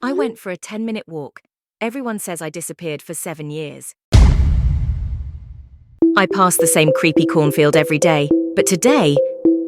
I went for a 10-minute walk. Everyone says I disappeared for 7 years. I pass the same creepy cornfield every day, but today,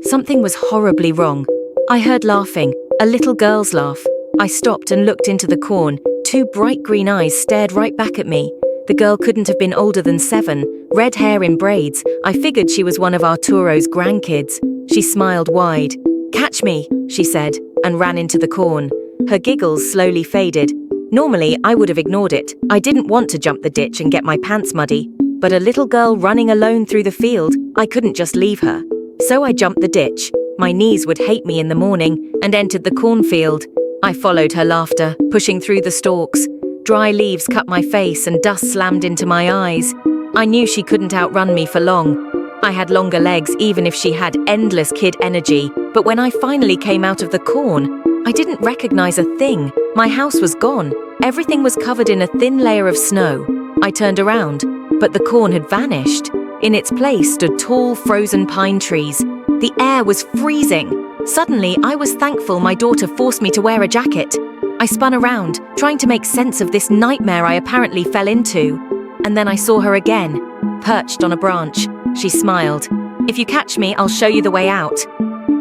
something was horribly wrong. I heard laughing, a little girl's laugh. I stopped and looked into the corn. 2 bright green eyes stared right back at me. The girl couldn't have been older than 7, red hair in braids. I figured she was one of Arturo's grandkids. She smiled wide. "Catch me," she said, and ran into the corn. Her giggles slowly faded. Normally, I would have ignored it. I didn't want to jump the ditch and get my pants muddy. But a little girl running alone through the field, I couldn't just leave her. So I jumped the ditch. My knees would hate me in the morning, and entered the cornfield. I followed her laughter, pushing through the stalks. Dry leaves cut my face and dust slammed into my eyes. I knew she couldn't outrun me for long. I had longer legs even if she had endless kid energy. But when I finally came out of the corn, I didn't recognize a thing. My house was gone. Everything was covered in a thin layer of snow. I turned around, but the corn had vanished. In its place stood tall, frozen pine trees. The air was freezing. Suddenly, I was thankful my daughter forced me to wear a jacket. I spun around, trying to make sense of this nightmare I apparently fell into. And then I saw her again, perched on a branch. She smiled. "If you catch me, I'll show you the way out."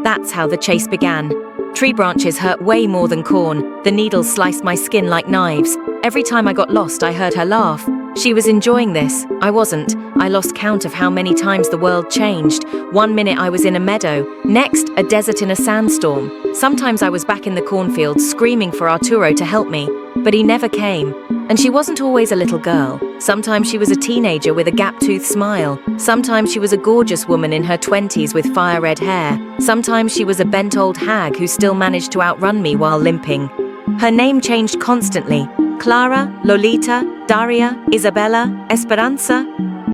That's how the chase began. Tree branches hurt way more than corn. The needles sliced my skin like knives. Every time I got lost, I heard her laugh. She was enjoying this. I wasn't. I lost count of how many times the world changed. One minute I was in a meadow, next a desert in a sandstorm. Sometimes I was back in the cornfield screaming for Arturo to help me, but he never came. And she wasn't always a little girl. Sometimes she was a teenager with a gap-toothed smile. Sometimes she was a gorgeous woman in her 20s with fire-red hair. Sometimes she was a bent old hag who still managed to outrun me while limping. Her name changed constantly. Clara, Lolita, Daria, Isabella, Esperanza.